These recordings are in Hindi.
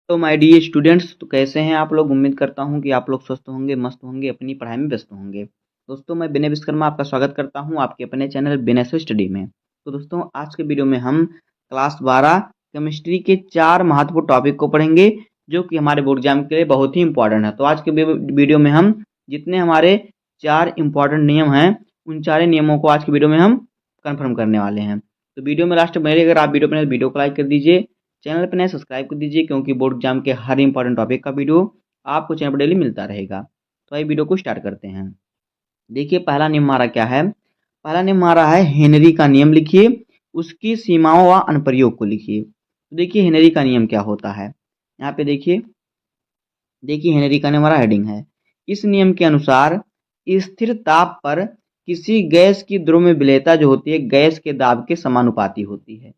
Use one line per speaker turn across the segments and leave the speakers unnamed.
तो माय डियर स्टूडेंट्स, तो कैसे हैं आप लोग। उम्मीद करता हूं कि आप लोग स्वस्थ होंगे, मस्त होंगे, अपनी पढ़ाई में व्यस्त होंगे। दोस्तों, मैं विनय विश्वकर्मा आपका स्वागत करता हूं आपके अपने चैनल विनय स्टडी में। तो दोस्तों, आज के वीडियो में हम क्लास 12 केमिस्ट्री के 4 महत्वपूर्ण टॉपिक को पढ़ेंगे जो कि हमारे बोर्ड एग्जाम के लिए बहुत ही इंपॉर्टेंट है। तो आज के वीडियो में हम जितने हमारे 4 इंपॉर्टेंट नियम हैं उन 4 नियमों को आज के वीडियो में हम कन्फर्म करने वाले हैं। तो वीडियो में लास्ट तक बने रहिए। अगर आप वीडियो को लाइक कर दीजिए, चैनल पर नए सब्सक्राइब कर दीजिए, क्योंकि बोर्ड एग्जाम के हर इंपॉर्टेंट टॉपिक का वीडियो आपको चैनल पर डेली मिलता रहेगा। तो आइए वीडियो को स्टार्ट करते हैं। देखिए, पहला नियम हमारा क्या है। पहला नियम हमारा है हेनरी का नियम। लिखिए, उसकी सीमाओं व अनुप्रयोग को लिखिए। तो देखिए, हेनरी का नियम क्या होता है। यहाँ पे देखिए हेनरी का नियम हमारा हेडिंग है। इस नियम के अनुसार स्थिर ताप पर किसी गैस की द्रव्य विलेयता जो होती है गैस के दाब के समानुपाती होती है।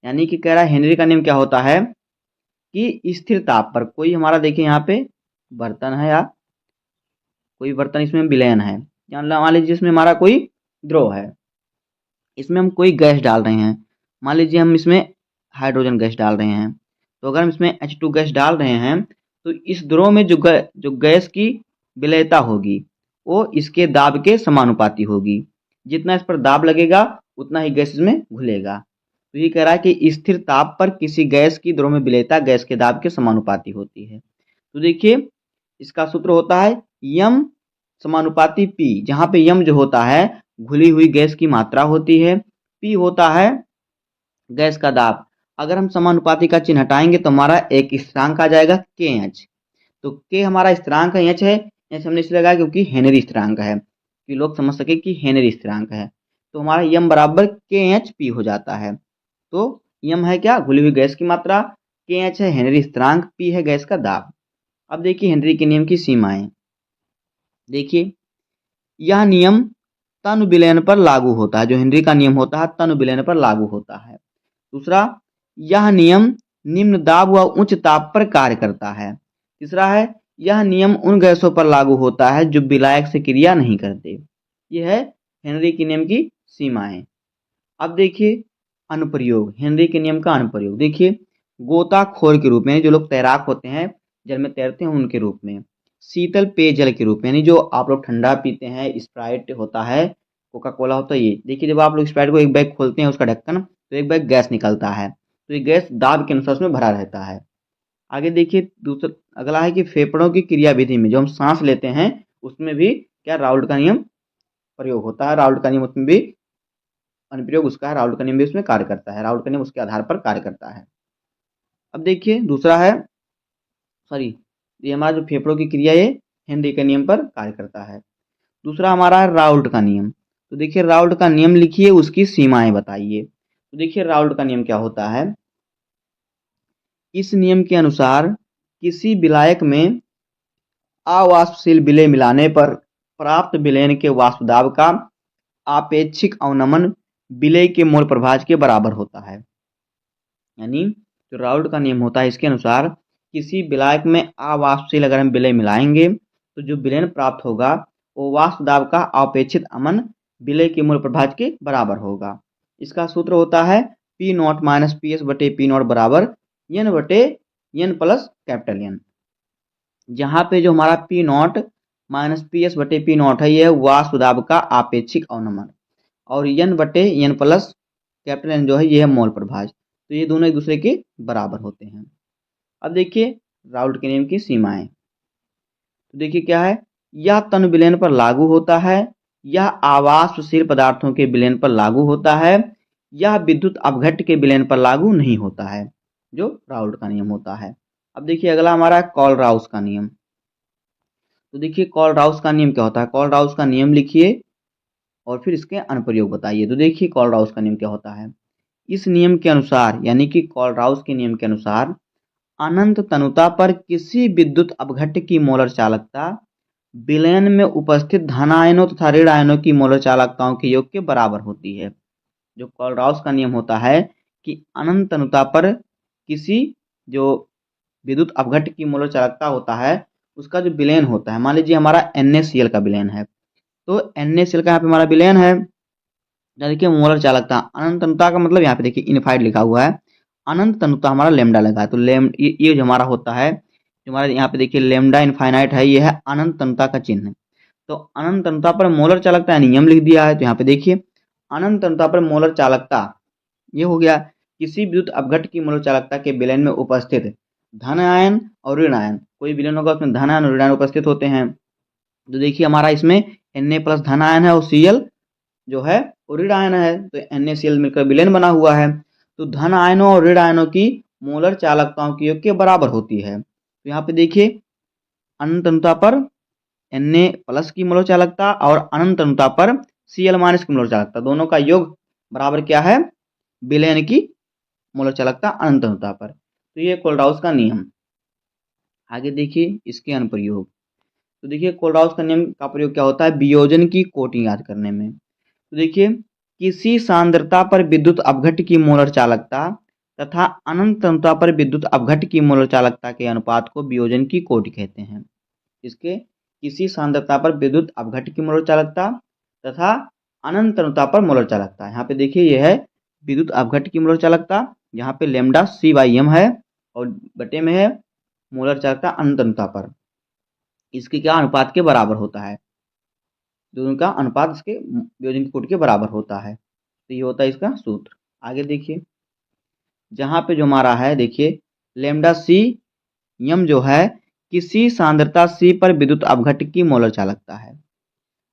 यानी कि कह रहा है हेनरी का नियम क्या होता है कि स्थिर ताप पर कोई हमारा देखिए यहाँ पे बर्तन है या कोई बर्तन, इसमें विलयन है, मान लीजिए इसमें हमारा कोई द्रव है, इसमें हम कोई गैस डाल रहे हैं। मान लीजिए हम इसमें हाइड्रोजन गैस डाल रहे हैं। तो अगर हम इसमें H2 गैस डाल रहे हैं तो इस द्रव में जो गैस की विलेयता होगी वो इसके दाब के समानुपाती होगी। जितना इस पर दाब लगेगा उतना ही गैस इसमें घुलेगा। तो ये कह रहा है कि स्थिर ताप पर किसी गैस की द्रव में विलेयता गैस के दाब के समानुपाती होती है। तो देखिए, इसका सूत्र होता है यम समानुपाती पी, जहां पे यम जो होता है घुली हुई गैस की मात्रा होती है, पी होता है गैस का दाब। अगर हम समानुपाती का चिन्ह हटाएंगे तो हमारा एक स्थिरांक आ जाएगा के एच। तो के हमारा स्थिरांक है, एच है, एच हमने इसलिए लगाया क्योंकि हेनरी स्थिरांक है, कि लोग समझ सके कि हेनरी स्थिरांक है। तो हमारा यम बराबर के एच पी हो जाता है। तो यम है क्या, घुली हुई गैस की मात्रा, के एच है हेनरी स्थिरांक, पी है गैस का दाब। अब देखिए हेनरी के नियम की सीमाएं। देखिए, यह नियम तन विलयन पर लागू होता है। जो हेनरी का नियम होता है तन विलयन पर लागू होता है। दूसरा, यह नियम निम्न दाब व उच्च ताप पर कार्य करता है। तीसरा है, यह नियम उन गैसों पर लागू होता है जो विलायक से क्रिया नहीं करते। यह है हेनरी के नियम की सीमाएं। अब देखिए अनुप्रयोग, हेनरी के नियम का अनुप्रयोग। देखिए, गोताखोर के रूप में, जो लोग तैराक होते हैं, जल में तैरते हैं, उनके रूप में। शीतल पेयजल के रूप में, यानी जो आप लोग ठंडा पीते हैं, स्प्राइट होता है, कोका कोला होता है। ये देखिए, जब आप लोग स्प्राइट को एक बैग खोलते हैं उसका ढक्कन, तो एक बैग गैस निकलता है। तो ये गैस दाब के अनुसार उसमें भरा रहता है। आगे देखिए, दूसरा अगला है कि फेफड़ों की क्रियाविधि में जो हम सांस लेते हैं उसमें भी क्या राउल्ट का नियम प्रयोग होता है। राउल्ट का नियम उसमें भी अनुप्रयोग उसका है, राउल्ट का नियम भी उसमें कार्य करता है, राउल्ट का नियम उसके आधार पर कार्य करता है। अब देखिए दूसरा है, सॉरी, ये हमारा जो फेफड़ों की क्रिया है हेनरी के नियम पर कार्य करता है। दूसरा हमारा है राउल्ट का नियम। तो देखिए राउल्ट का नियम लिखिए, उसकी सीमाएं बताइए। तो देखिए राउल्ट का नियम क्या होता है। इस नियम के अनुसार किसी विलायक में अवाष्पशील विलेय मिलाने पर प्राप्त विलयन के वाष्प दाब का आपेक्षिक अवनमन विलेय के मोल प्रभाज के बराबर होता है। यानी जो राउल्ट का नियम होता है इसके अनुसार किसी विलायक में अवाष्पशील अगर हम विलेय मिलाएंगे तो जो विलयन प्राप्त होगा वो वाष्प दाब का अपेक्षित अमन विलेय के मूल प्रभाज के बराबर होगा। इसका सूत्र होता है P not minus P S बटे पी नॉट बराबर एन बटे एन प्लस कैपिटल एन। जहाँ पे जो हमारा P not minus P S बटे पी नॉट है यह वाष्प दाब का आपेक्षिक अवनमन, और एन बटे एन प्लस कैपिटल एन जो है यह है मोल प्रभाज। तो ये दोनों एक दूसरे के बराबर होते हैं। अब देखिए राउल्ट के नियम की सीमाएं। तो देखिए क्या है, यह तन विलयन पर लागू होता है, यह अवाष्पशील पदार्थों के विलयन पर लागू होता है, यह विद्युत अपघट्ट के विलयन पर लागू नहीं होता है, जो राउल्ट का नियम होता है। अब देखिए अगला हमारा है कॉलराउस का नियम। तो देखिए कॉलराउस का नियम क्या होता है। कॉलराउस का नियम लिखिए और फिर इसके अनुप्रयोग बताइए। तो देखिए कॉलराउस का नियम क्या होता है। इस नियम के अनुसार, यानी कि कॉलराउस के नियम के अनुसार, अनंत तनुता पर किसी विद्युत अपघट्ट की मोलर चालकता विलयन में उपस्थित धनायनों तथा ऋण आयनों की मोलर चालकताओं के योग के बराबर होती है। जो कॉलराउस का नियम होता है कि अनंत तनुता पर किसी जो विद्युत अपघट्ट की मोलर चालकता होता है उसका जो विलयन होता है, मान लीजिए हमारा NaCl का विलयन है, तो NaCl का यहाँ पे हमारा विलयन है। देखिए मोलर चालकता, अनंत तनुता का मतलब यहाँ पे देखिए इनफाइड लिखा हुआ है, अनंत तनुता हमारा लेमडा लगा है, तो ये जो हमारा होता है, जो हमारा यहाँ पे देखिए लेमडा इनफाइनाइट है, ये है अनंत तनुता का चिन्ह। तो अनंत तनुता पर मोलर चालकता नियम लिख दिया है, तो यहाँ पे देखिए अनंत तनुता पर मोलर चालकता ये हो गया, किसी विद्युत अपघट की मोलर चालकता के विलयन में उपस्थित धन आयन और ऋण आयन, कोई विलयन होगा उसमें धन आयन और ऋण आयन उपस्थित होते हैं। तो देखिए हमारा इसमें Na+ धन आयन है और Cl जो है वो ऋण आयन है, तो NaCl मिलकर विलयन बना हुआ है। तो धन आयनों और ऋण आयनों की मोलर चालकताओं की योग के बराबर होती है। तो यहाँ पे देखिए अनंत तनुता पर Na+ की मोलर चालकता और अनंत तनुता पर Cl- की मोलर चालकता, दोनों का योग बराबर क्या है, विलयन की मोलर चालकता अनंत तनुता पर। तो ये कोल्डाउस का नियम। आगे देखिए इसके अनुप्रयोग। तो देखिए कोल्डाउस का नियम का प्रयोग क्या होता है, वियोजन की कोटि याद करने में। तो देखिए किसी सांद्रता पर विद्युत अपघट की मोलर चालकता तथा अनंत तनुता पर विद्युत अपघट की मोलर चालकता के अनुपात को वियोजन की कोटि कहते हैं। इसके किसी सांद्रता पर विद्युत अपघट की मोलर चालकता तथा अनंत तनुता पर मोलर चालकता, यहाँ पे देखिए यह है विद्युत अपघट की मोलर चालकता, यहाँ पे लेमडा C/m है और बटे में है मोलर चालकता अनंत तनुता पर, इसके क्या अनुपात के बराबर होता है, दोनों का अनुपात इसके वियोजन की कोटि के बराबर होता है। तो ये होता है इसका सूत्र। आगे देखिए जहाँ पे जो हमारा है देखिए लेमडा C/m जो है किसी सांद्रता C पर विद्युत अपघट की मोलर चालकता है,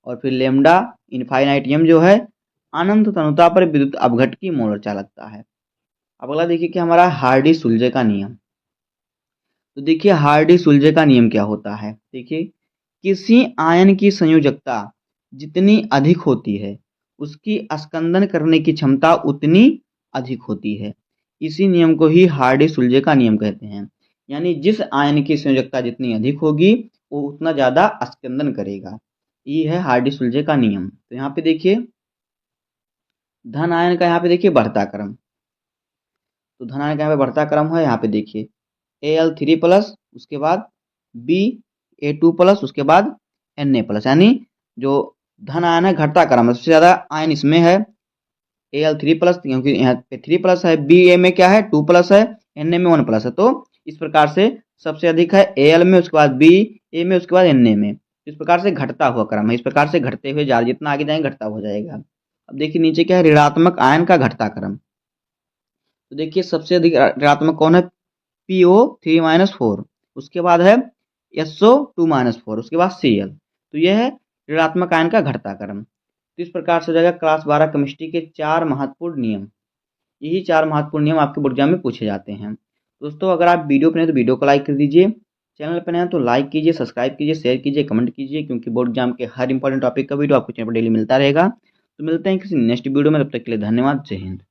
और फिर लेमडा इनफाइनाइट m जो है अनंत तनुता पर विद्युत अपघट की मोलर चालकता है। अब अगला देखिए कि हमारा हार्डी-सुलजे का नियम। तो देखिए हार्डी-सुलजे का नियम क्या होता है, देखिए किसी आयन की संयोजकता जितनी अधिक होती है उसकी स्कंदन करने की क्षमता उतनी अधिक होती है। इसी नियम को ही हार्डी-सुलजे का नियम कहते हैं। यानी जिस आयन की संयोजकता जितनी अधिक होगी वो उतना ज़्यादा स्कंदन करेगा। ये है हार्डी-सुलजे का नियम। तो यहाँ पे देखिए धन आयन का यहाँ पे देखिए बढ़ता क्रम, तो धन आयन का यहाँ पे बढ़ता क्रम है, यहाँ पे देखिए Al3+, उसके बाद Ba2+, उसके बाद Na+, यानी जो धन आयन है घटता क्रम है, सबसे ज़्यादा आयन इसमें है Al3+, क्योंकि यहाँ पे 3+ है, Ba में क्या है 2+ है, Na में 1+ है। तो इस प्रकार से सबसे अधिक है Al में, उसके बाद Ba में, उसके बाद Na में। इस प्रकार से घटता हुआ क्रम है, इस प्रकार से घटते हुए जा, जितना आगे जाएंगे घटता हो जाएगा। अब देखिए नीचे क्या है, ऋणात्मक आयन का घटता क्रम। तो देखिए सबसे अधिक ऋणात्मक कौन है, PO3-4, उसके बाद है SO2-4, उसके बाद Cl। तो यह है ऋणात्मक आयन का घटता क्रम। तो इस प्रकार से हो जाएगा क्लास 12 केमिस्ट्री के 4 महत्वपूर्ण नियम। यही 4 महत्वपूर्ण नियम आपके बोर्ड एग्जाम में पूछे जाते हैं। दोस्तों अगर आप वीडियो पर हैं तो वीडियो को लाइक कर दीजिए, चैनल पर हैं तो लाइक कीजिए, सब्सक्राइब कीजिए, शेयर कीजिए, कमेंट कीजिए, क्योंकि बोर्ड एग्जाम के हर इंपॉर्टेंट टॉपिक का वीडियो आपको चैनल पर डेली मिलता रहेगा। तो मिलते हैं किसी नेक्स्ट वीडियो में, तब तक के लिए धन्यवाद, जय हिंद।